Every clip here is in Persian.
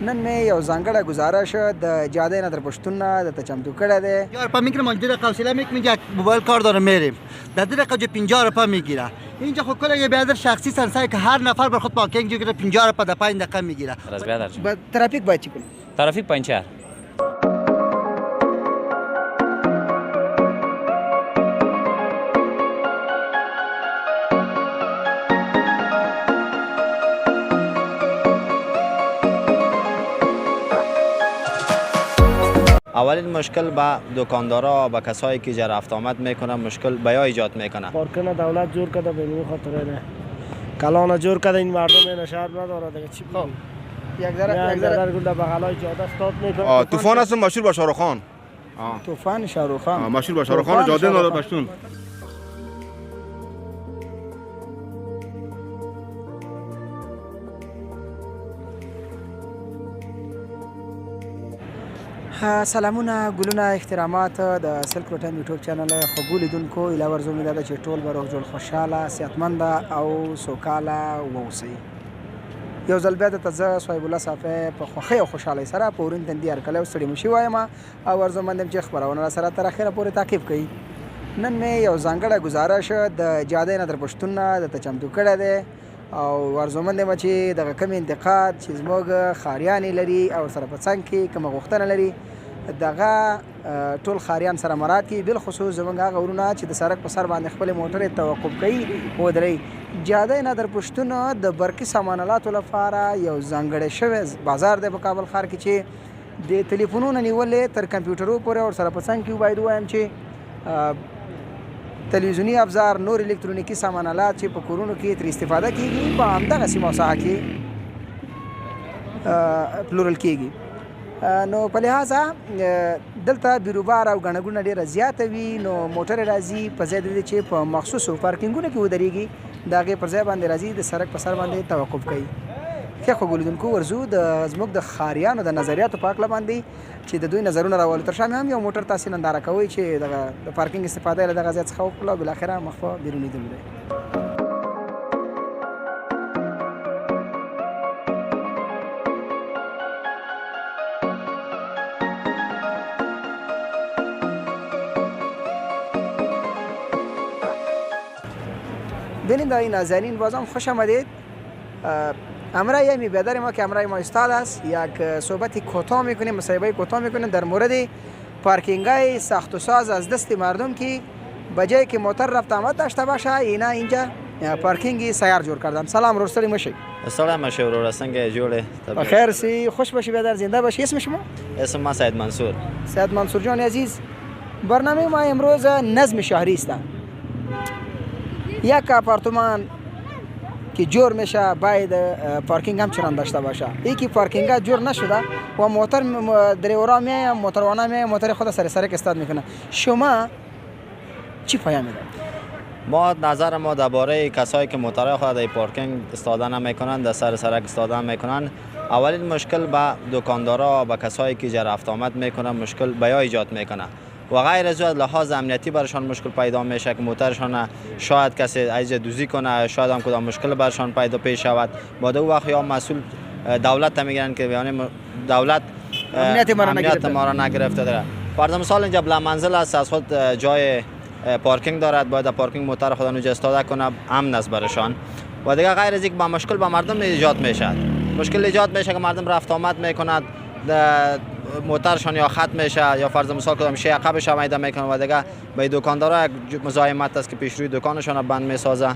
نن مې یو ځانګړی گزارش د جاده نظر پښتون نه درته چمتو کړی دی. یار پا میکنم من دیره حوصله میکنم یک موبایل کار دارم میریم در دیره جو 50 روپیه میگیره. اینجا خود کلا یه بیادر شخصی سنسای که هر نفر بر خود پارکینگ جو 50 روپیه در 5 دقیقه میگیره. راز بیادر به ترافیک باید چی کنیم؟ ترافیک پنچر. اولین مشکل با دکاندارا و کسایی که جا رفت آمد میکنه مشکل بیا ایجاد میکنه. پارکن دولت جور کرده به این خاطر نه کلان جور کرده این مردم این شهر نداره دیگه چی کنیم. یک ذره گل بغلای جاده استاد میکنه. طوفان است مشهور با شاروخ خان. طوفان شاروخ خان مشهور با شاروخ خان جاده نادر پشتون. سلامونه ګلونه احترامات د سلک روټین یوټیوب چینل خوږو لیدونکو ایله ورځو مې ده چې ټول به روغ جوړ خوشحاله صحتمند او سوکاله واوسئ. یو ځل بیا درته زه صهیب الله صافی په خوښۍ او خوشحالۍ سره په ورین تندي هرکلی او ستړي مشي وایم او ارزومند یم چې خپرونه راسره تر اخره پورې تعقیب کړئ. نن مې یو ځانګړی گزارش د جاده نظر پښتون نه درته چمتو کړی دی او ارزومند یم چې دغه کوم انتقاد چې زموږ ښاریانې لري او سره په څنګ کې کومه غوښتنه لري دغه ټول ښاریان سره مراعات کړي، بالخصوص زموږ هغه ورونه چې د سړک په سر باندې خپلې موټرې توقف کوي ودرئ. جاده نظر پښتون د برقي سامانالاتو لپاره یو ځانګړی شوی بازار دی په کابل ښار کې چې د تلیفونونو نیولې تر کمپیوټرو پورې او سره په څنګ کې باید ووایم چې تلویزیوني ابزار نور الکترونیکي سامانالات چې په کورونو کې ترې استفاده کیږي په همدغسې موسعه کې پلورل کیږي. نو په لحاظه دلته بیروبار او ګڼه ګوڼه ډېره زیاته وي نو موټرې راځي په ځای د دې چې په مخصوصو پارکینګونو کې ودرېږي د هغې پر ځای باندې راځي د سړک په سر باندې توقف کوي. ښه خوږو لیدونکو ورځو د زموږ د ښاریانو د نظریاتو په هکله باندې چې د دوی نظرونه راولو. تر شا مې هم یو موټر تاسې ننداره کوئ چې دغه د پارکینګ استفاده یې له دغه ځای څخه وکړله او بالاخره مخ په بیرونېدلو دی. بیننده‌های نازنین بازم خوش آمدید. امرای می بیادر ما که امرای ما استاد است یک صحبتی کوتاه میکنیم، مصاحبه کوتاه میکنیم در مورد پارکینگ‌های ساخت و ساز از دست مردم که بجای که موتر رفت آمد داشته باشه اینا اینجا پارکینگ سیار جور کردن. سلام روستری مشی. سلام مشه رو رسنگ جوړه. بخیر سی خوش باشی بیادر زنده باشی. اسم شما؟ اسم ما سید منصور. سید منصور جان عزیز، برنامه ما امروز نظم شهری است. یک آپارتمان که جور میشه باید پارکینگ هم چنان داشته باشه. یکی پارکینگ ها جور نشده و موتر دریورا میایه موتروانا میایه موتر خود سر سرک استاد میکنه. شما چی پیام میدید؟ ما نظر ما درباره کسایی که موترهای خود در پارکینگ استفاده نمیکنند در سر سرک استفاده میکنند اولین مشکل با دکاندارا و کسایی که جا رفت آمد میکنن مشکل بیا ایجاد میکنه و غیر از لحاظ امنیتی برشان مشکل پیدا میشه که موترشان شاید کسی از دوزی کنه، شاید هم کدام مشکل برشان پیدا پیش شود. بعد او وقت یا مسئول دولت میگن که یعنی دولت امنیت ما را نگرفته داره. فرض مثال اینجا بلا منزل است از خود جای پارکینگ دارد، باید پارکینگ موتر خود اونجا استفاده کنه، امن است برشان. و دیگه غیر از اینکه با مشکل با مردم ایجاد میشه، مشکل ایجاد میشه که مردم رفت آمد میکند موترشان یا خط میشه یا فرض مثال کدام شی عقبش میده میکنه و دیگه به دکاندارا یک مزاحمت است که پیش روی دکانشان بند میسازه.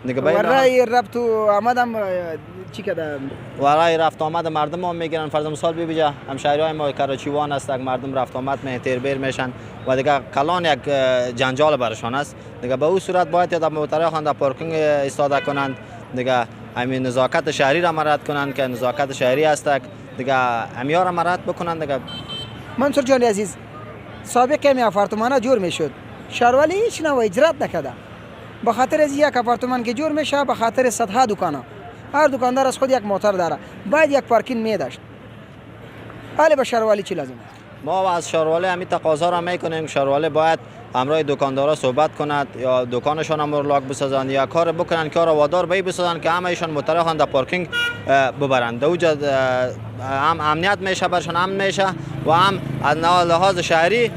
دیگه ورای رفت و آمدم چی کده؟ ورای رفت آمد مردم هم میگیرن. فرض مثال ببینید همشهریای ما کراچیوان است، مردم رفت آمد تیر بیر میشن و دیگه کلان یک جنجال برشان است. دیگه به اون صورت باید در موترهای خود در پارکینگ استفاده کنند. دیگه همین نزاکت شهری را مراعات کنند که نزاکت شهری است. دیگه همیار را مراعات بکنند. دیگه منصور جان عزیز، سابق می آپارتمان جور میشد، شهرولی هیچ نوع اجرات نکرده. به خاطر از یک آپارتمان که جور میشه به خاطر صدها دکانا، هر دکاندار از خود یک موتر داره، باید یک پارکینگ می داشت. حالا به شهرولی چی لازم است؟ ما از شهرولی همین تقاضا را میکنیم. شهرولی باید همراه دکاندارا صحبت کند یا دکانشان هم لاک بسازند یا کار بکنن که را وادار به بسازند که همه ایشان مترخان در پارکینگ ببرند. دوجا هم امنیت میشه برشان امن میشه و هم از لحاظ شهری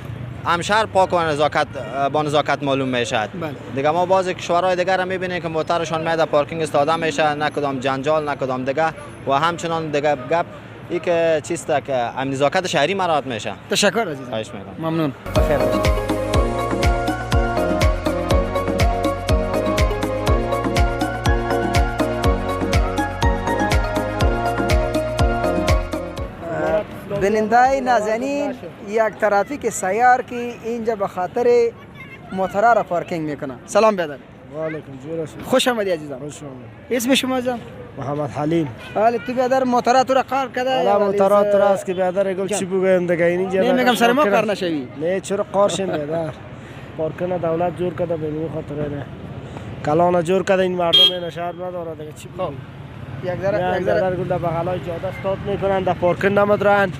هم شهر پاک و نزاکت با نزاکت معلوم میشه. دیگه ما بعضی کشورهای دیگر هم میبینیم که موترشان میاد پارکینگ استاده میشه، نه کدام جنجال نه کدام دیگه و همچنان دیگه گپ ای که چیسته که هم نزاکت شهری مراعات میشه. تشکر عزیزم. خواهش میکنم. ممنون. بخیر باشید. بیننده نازنین یک ترافیک سیار که اینجا به خاطر موترا را پارکینگ میکنه. سلام بیادر. و علیکم جورا. خوش آمدی عزیزم. خوش آمد. اسم شما عزیزم؟ محمد حلیم. حالا تو بیادر موترا تو را کار کرده؟ حالا موترا تو را است که بیادر گل چی بگویم دیگه اینجا. نه میگم سر ما کار نشوی. نه چرا قارشیم بیادر. پارکینگ دولت جور کرده به این خاطر نه. کلان جور کرده این مردم این شهر نداره دیگه چی بگویم. یک ذره گل در بغلای جاده استاد میکنن در پارکینگ نمیدارن.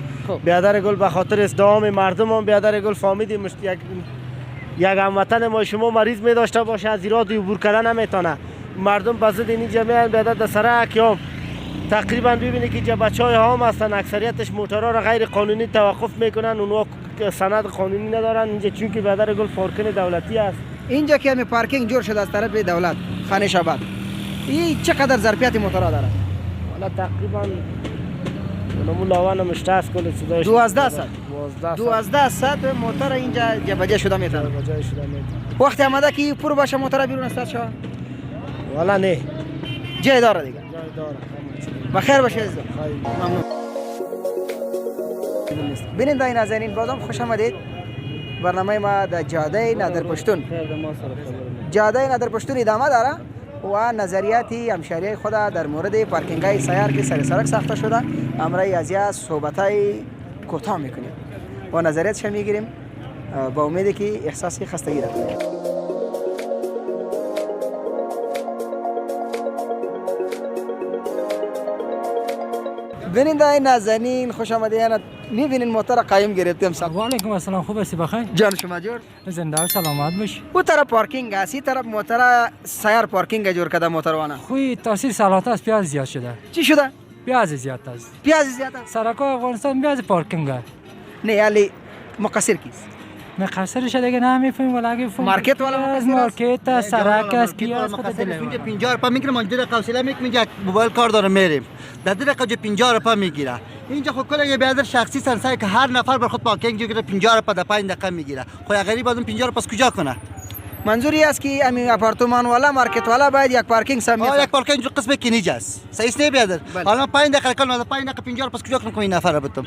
بیادر گل به خاطر ازدحام مردم هم بیادر گل فهمیدیم یک هموطن ما شما مریض می داشته باشه از ایراد عبور کردن نمیتونه. مردم بزد این جمعیت بیادر در سرک یا تقریبا ببینید که جا بچهای هم هستن اکثریتش موتورها را غیر قانونی توقف میکنن، اونها سند قانونی ندارن اینجا چون که بیادر گل پارکینگ دولتی است. اینجا که همین پارکینگ جور شده از طرف دولت خانش آباد. این چقدر ظرفیت موتورا داره؟ حالا تقریبا اونمون لاوان مشته است کل صدایش 12 ساعت موتور اینجا جابجا شده میتونه. وقتی آمده که پر باشه موتور بیرون استاد شو؟ والا نه جای داره دیگه. جای داره. بخیر باشه عزیزم. ممنون. بیننده نازنین بازم خوش آمدید. برنامه ما در جاده نادرپشتون. جاده نادرپشتون ادامه داره و نظریاتی همشهری خود در مورد پارکینگ های سیار که سر سرک ساخته شده امرای از یا صحبت های کوتاه میکنیم و نظریاتش میگیریم با امیدی که احساسی خستگی داره. بیننده نازنین خوش آمدید. میبینین موتور قایم گرفتیم صاحب. و علیکم السلام. خوب هستی بخیر؟ جان شما جور. زنده و سلامت باش. او طرف پارکینگ است، این طرف موتور سیار پارکینگ جور کرده موتروانه. خوی تاثیر سالات است پیاز زیاد شده. چی شده؟ پیاز زیاد است. پیاز زیاد است. سرکای افغانستان پیاز پارکینگ است. نه یعنی مقصر کیست؟ مقصر شده که نمیفهمیم ولی اگه فهم مارکت والا از مارکت است، سرک است، پیاز خود اینجا دلیل. 50 روپیه میگیره، ما اینجا قوسله میگیم یک موبایل کار داره میریم در دقیقه 50 روپیه میگیره. اینجا خود کلا یه بیادر شخصی سنسای که هر نفر بر خود پارکینگ جوگیره 50 روپیه در 5 دقیقه میگیره. خو غریب از اون 50 روپیه کجا کنه؟ منظوری است که همین آپارتمان والا مارکت والا باید یک پارکینگ سمیت. یک پارکینگ جو قسم کنیج است. صحیح است بیادر. حالا 5 دقیقه کلا 5 دقیقه 50 روپیه کجا کنه این نفر بتم؟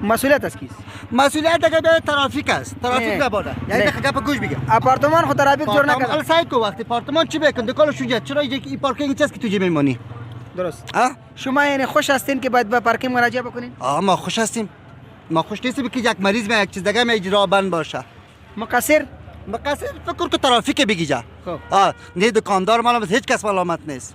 مسئولیت است کیست؟ مسئولیت دیگه به ترافیک است. ترافیک نباشه. یعنی گپ گوش بگم. آپارتمان خود ترافیک جور نکنه. حالا سعی کو وقتی آپارتمان چی بکن دکان شوجه چرا این پارکینگ چیست که تو جیب میمونی؟ درست. شما یعنی خوش هستین که باید به پارکینگ مراجعه بکنین؟ ما خوش هستیم. ما خوش نیستیم که یک مریض یک چیز دیگه اجرا بند باشه. مقصر فکر که ترافیک بگی جا. نه دکاندار مال هیچ کس ملامت نیست.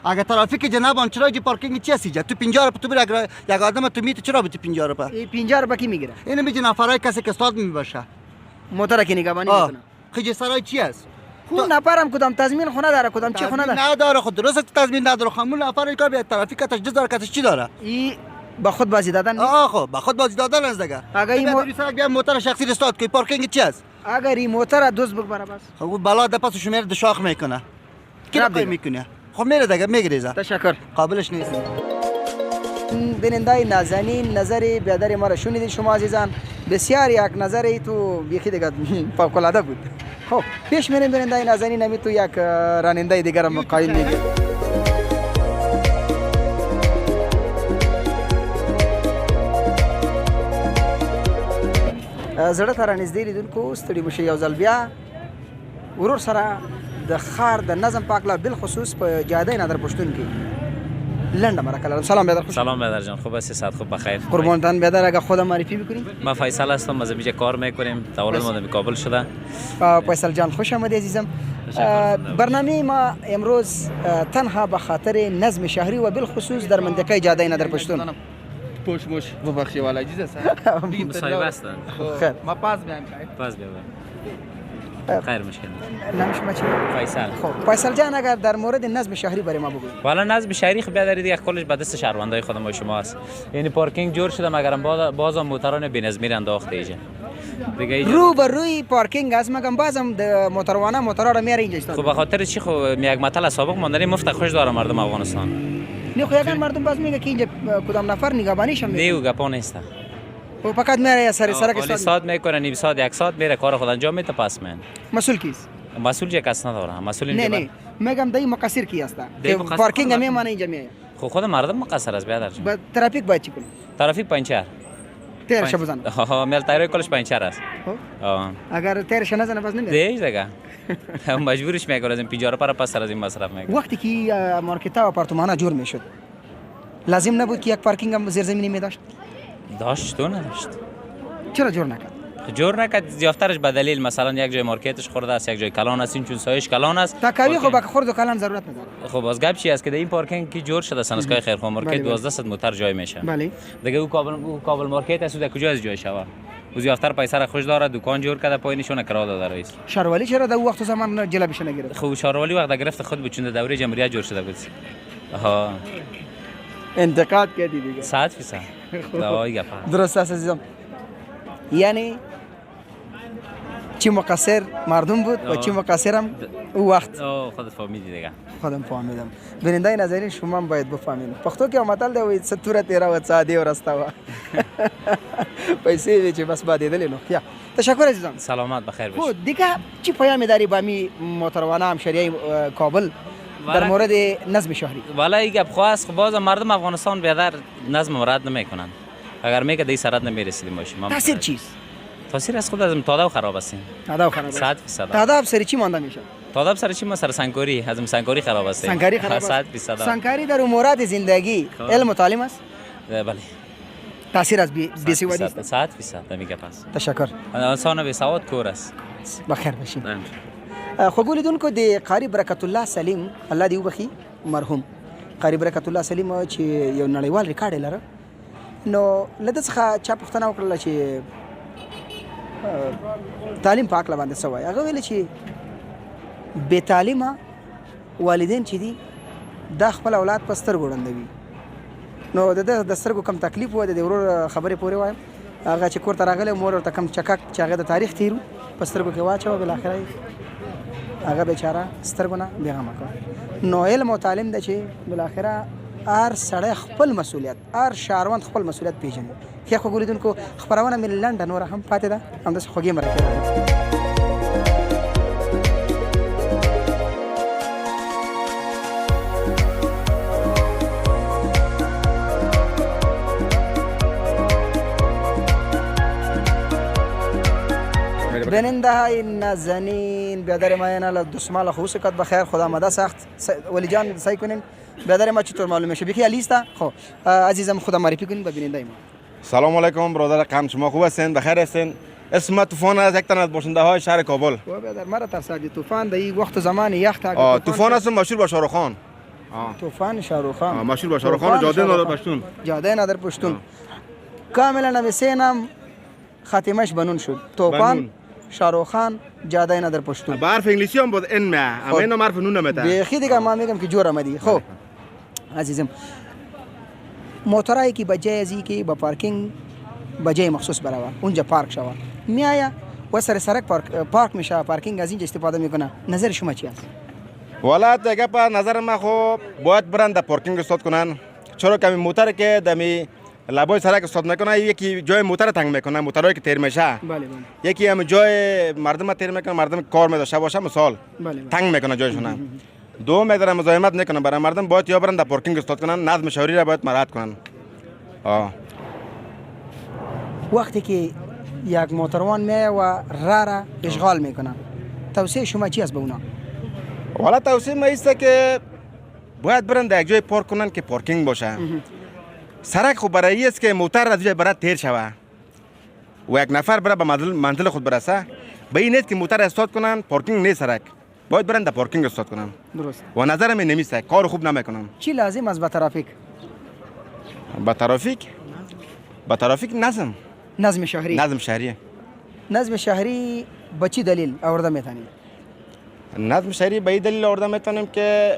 اگه ترافیک جناب چرا جی پارکینگ چی هستی جا تو 50 روپیه تو بر یک آدم تو میت چرا بده 50 روپیه؟ این 50 روپیه کی میگیره؟ اینو میگه نفرای کسی که استاد میباشه. موتور کی نگهبانی میکنه؟ خیلی سرای چی است؟ خود نفرم کدام تضمین خونه داره کدام چی خونه داره؟ نداره خود درست تضمین نداره خامون نفر کار به ترافیک تجدید داره کسی چی داره؟ این با خود بازی دادن. خب با خود بازی دادن است دیگه. اگه این بیا موتور شخصی استاد که پارکینگ چی است؟ اگر این موتور دوز ببره بس. خب بالا دپاس شمیر دشاخ میکنه. کی رقم میکنه؟ خب میره دیگه میگریزه. تشکر. قابلش نیست. بیننده نازنین نظری بیادر ما را شنیدید شما عزیزان. بسیار یک نظری تو یکی دیگه فوق العاده بود. خب پیش میریم بیننده نازنین نمی تو یک راننده دیگر هم قایم میگه. زړه ته رانږدې لیدونکو ستړي مشئ یو ځل بیا ورور سره د ښار د نظم په هکله بالخصوص په جاده نادرپشتون کې لنډه مرکه لرم. سلام بیادر. سلام بیادر جان. خوب هستی؟ صحت خوب بخیر. قربانتان بیادر. اگه خودم معرفی بکنیم. ما فیصل هستم، از اینجا کار میکنیم. تولد ما در کابل شده. فیصل جان خوش آمدید عزیزم. برنامه ما امروز تنها به خاطر نظم شهری و بالخصوص در منطقه جاده نادرپشتون پوش ببخشی والا اجازه است مصاحبه هستن. خیر ما پاس بیایم پس بیا خیر مشکل نیست. نام شما چی؟ فیصل. خب فیصل جان اگر در مورد نظم شهری برای ما بگوید. والا نظم شهری خب بیادری دیگه کلش به دست شهروندای خودم و شما است. یعنی پارکینگ جور شده مگرم بازم موتران بی‌نظمی انداخته ایجا. دیگه ایجا رو به روی پارکینگ است مگم بازم موتروانه موترا رو میاره اینجا خب به خاطر چی خب یک مطلب سابق ماندنی مفت خوش داره مردم افغانستان. نه خو یگان مردم باز میگه که اینجا کدام نفر نگهبانیش هم دیو گپا نیست. و فقط میاره سر سرک خالی استاد ساعت میکنه نیم ساعت یک ساعت میره کار خود انجام میده پس من. مسئول کیست؟ مسئول چه کس نداره. مسئول نه اینجا نه میگم دایی مقصر کی است دی که مقصر پارکینگ خود میمانه اینجا میاد خود مردم مقصر است بیادر جان. با ترافیک باید چی کنه ترافیک پنچر. تیرش بزنه ها میل تایرای کلش پنچر است. آه. اگر تیرش نزنه باز نمیاد دیش دیگه. مجبورش میکنه از این 50 پر پس از این مصرف میکنه. وقتی که مارکت و آپارتمان‌ها جور میشد لازم نبود که یک پارکینگ هم زیرزمینی می داشت داشت تو نداشت. چرا جور نکرد جور نکرد زیافترش به دلیل مثلا یک جای مارکتش خورده است یک جای کلان است این چون سایش کلان است تکاوی خب خورد و کلان ضرورت نداره خب باز گپ چی است که در این پارکینگ کی جور شده سنسکای خیرخواه مارکت 1200 موتر جای میشه بله دیگه او کابل مارکت است در کجا از جای شوا او زیافتر پیسه را خوش داره دکان جور کرده پایینشون کرا داده رئیس شاروالی چرا در وقت زمان جلبش نگرفت خب شاروالی وقت گرفت خود به چون دوره جمهوریت جور شده بود ها انتقاد کردی دیگه 100% دوای گپ درست است عزیزم یعنی چی مقصر مردم بود و چی مقصرم او وقت خودت فهمیدی دیگه خودم فهمیدم بیننده نظرین شما هم باید بفهمید پختو که متل دی وای ستوره تیرا و ساده و رستا و پیسې وی چې بس باندې دلې نو یا تشکر عزیزم سلامت بخیر باشی خو دیگه چی پیام داری با می محترمانه همشهری کابل در مورد نظم شهری والا این گپ خواست خب باز مردم افغانستان بیادر نظم رد نمیکنن اگر میگه دی سرت نمیرسیدیم باشیم تاثیر چیست تاثیر از خود از تاداب خراب است تاداب خراب 100% تاداب سری چی مانده میشه تاداب سر چی ما سر سنگاری از سنگاری خراب است سنگاری خراب است 100% سنگاری در امورات زندگی علم و تعلیم است بله تاثیر از بی سوادی است 100% نمیگه پس تشکر انسان بی سواد کور است بخیر باشین خو ګولیدونکو د قاری برکت الله سلیم الله دی وبخي مرحوم قاری برکت الله سلیم چې یو نړیوال ریکارډ لري نو لته څخه چا پوښتنه وکړه چې تعلیم پاک لباندې سوای هغه ویل چې بے تعلیمه والدین چې دي دا خپل اولاد په سترګو ړندوي نو د سترګو کم تکلیف و د ورور خبرې پورې وایم هغه چې کور ته راغلی مور ورته کم چکک چې هغه د تاریخ تیرو په سترګو کې واچوه بالاخره هغه بیچاره سترګو نه بېغمه کړ نو علم او تعلیم ده چې بالاخره هر سړی خپل مسؤلیت هر شهروند خپل مسؤلیت پیژني ښه خو ګولیدونکو خپرونه مې لنډه نوره هم پاتې ده همداسې خوږې مرکې ده بیننده های نازنین بیادر ما اینا دسمال خوش کد بخیر خدا آمده سخت ولی جان سعی کنین بیادر ما چطور معلوم میشه بیخی لیستا خب عزیزم خدا معرفی کنین با بیننده ما سلام علیکم برادر قم شما خوب هستین بخیر هستین اسم طوفان از یک تن از باشنده های شهر کابل و بیادر مرا ترسادی طوفان در این وقت زمان یخت طوفان است مشهور با شاروخ خان طوفان شاروخ خان مشهور با شاروخ خان جاده نادر پشتون جاده نادر پشتون کاملا نمیسینم خاتمش بنون شد طوفان شاروخ خان جاده نادر پشتون با حرف انگلیسی هم بود ان ما اما اینم حرف نون نمیده بیخی دیگه ما میگم که جور آمدی خب عزیزم موترایی که بجای ازی که با پارکینگ بجای مخصوص براوه اونجا پارک شوه میآیه و سر سرک پارک میشه پارکینگ از اینجا استفاده میکنه نظر شما چی است والا دیگه په نظر ما خو باید برن در پارکینگ استاد کنن چرا که موتر که دمی لبای سرک استاد میکنه یکی جای موتر تنگ میکنه موترایی که تیر میشه بله بله یکی هم جای مردم تیر میکنه مردم کار میداشته باشه مثال بله تنگ میکنه جایشون دو میداره مزاحمت نکنه برای مردم باید یا برن در پارکینگ استاد کنن نظم شهری را باید مراعات کنن وقتی که یک موتروان میایه و را اشغال میکنه توصیه شما چی است به اونا والا توصیه ما است که باید برن در یک جای پارک کنن که پارکینگ باشه سرک خب برای است که موتر از جای برات تیر شوه و یک نفر بره به منزل خود برسه به این نیست که موتر استاد کنن پارکینگ نیست سرک باید برن در پارکینگ استاد کنن درست و نظر من نمیسته کار خوب نمیکنن چی لازم است به ترافیک با ترافیک نظم نظم شهری نظم شهری نظم شهری به چی دلیل آورده میتونید؟ نظم شهری به این دلیل آورده میتونیم که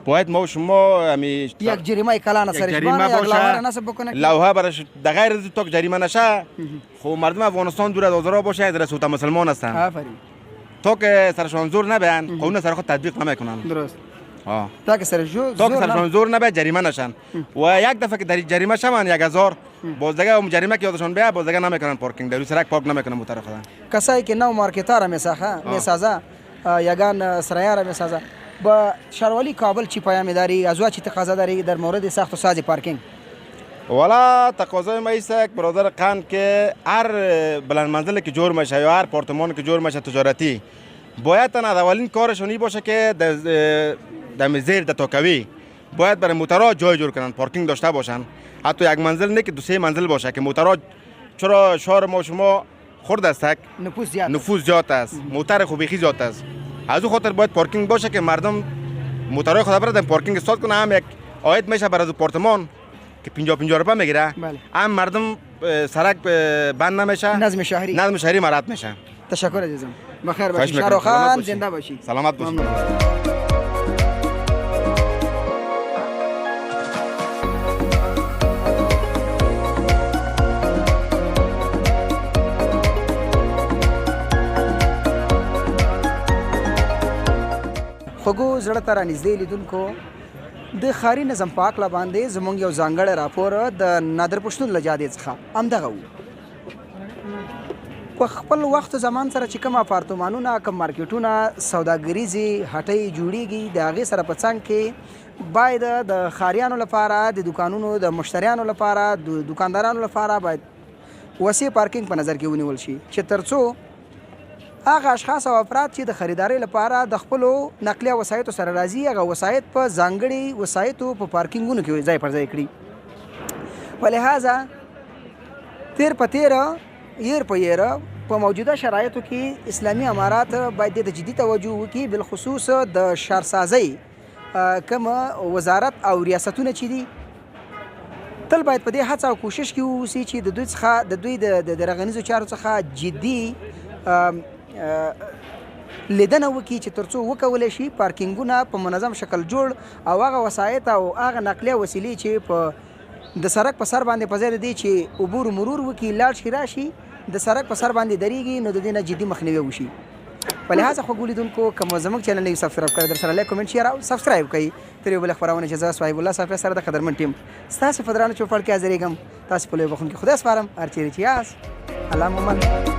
باید ما و شما یک جریمه کلان سرش بانه یک لوحه نصب بکنه لوحه برش در غیر از تو جریمه نشه خب مردم افغانستان دور از آزارا باشه از رسوت مسلمان هستن آفرین تو که سرشان زور نبین قانون سر خود تطبیق نمیکنن درست آه تا که سرشان زور نبین جریمه نشن و یک دفعه که در جریمه شون 1000 باز دیگه اون جریمه که یادشون بیاد باز دیگه نمیکنن پارکینگ در روی سرک پارک نمیکنن موتر خودن کسایی که نو مارکتار میسازه یگان سرایار میسازه با شهرولی کابل چی پیام داری از چی تقاضا داری در مورد ساخت و ساز پارکینگ؟ والا تقاضای ما ایست که برادر قند که هر بلند منزلی که جور میشه یا هر پارتمان که جور میشه تجارتی باید تن اولین کارشونی باشه که دم زیر د تاکوی باید برای موترها جای جور کنن پارکینگ داشته باشن حتی یک منزل نه که 2-3 منزل باشه که موترها چرا شهر ما شما خرد است نفوذ زیاد است موتر خوبی زیاد است از او خاطر باید پارکینگ باشه که مردم موترهای خود بردن پارکینگ استاد کنه هم یک عاید میشه برای آپارتمان که 50 روپیه میگیره هم مردم سرک بند نمیشه نظم شهری مراد میشه تشکر عزیزم بخیر باشی شاروخان زنده باشی سلامت باشی خوږو زړه ته رانږدې لیدونکو د ښاري نظم په هکله باندې زموږ یو ځانګړی راپور د نادر پښتون له جادې څخه همدغه و په خپل وخت زمان سره چې کوم اپارتمانونه کوم مارکیټونه سوداګریزې هټۍ جوړیږي د هغې سره په څنګ کې باید د ښاریانو لپاره د دوکانونو د مشتریانو لپاره د دوکاندارانو لپاره باید وسیع پارکینګ په نظر کې ونیول شي چې تر څو هغه اشخاص او افراد چې د خریدارۍ لپاره د خپلو نقلیه وسایطو سره راځي هغه وسایط په ځانګړي وسایطو په پارکینګونو کې ځای پر ځای کړي په لحاظه تیر په تیره ير په یره په موجوده شرایطو کې اسلامي امارات باید د جدي توجه وکړي بالخصوص د شهرسازۍ کوم وزارت او ریاستونه چې دي تل باید په دې هڅه او کوشش کې واوسي چې د دوی څخه د دوی د رغنیزو چارو څخه جدي لیدنه وکړي چې تر څو وکولی شي پارکینګونه په منظم شکل جوړ او هغه وسایط او هغه نقلیه وسیلې چې په د سړک په سر باندې په ځای د دې چې عبور و مرور وکړي لاړ شي راشي د سړک په سر باندې درېږي نو د دې نه جدي مخنیوی وشي په لحاظه خوږو لیدونکو که مو زموږ چینل نه سبسکرایب کړی در سره لایک کومنټ شیر او سبسکرایب کړئ تر یو بله خپرونه چې زه صاحب الله صافی سره د قدرمن ټیم ستاسې په درانه چوپړ کې حاضرېږم تاسې په لوی بخښونکي خدای سپارم هر چیرې چې یاست الله مو من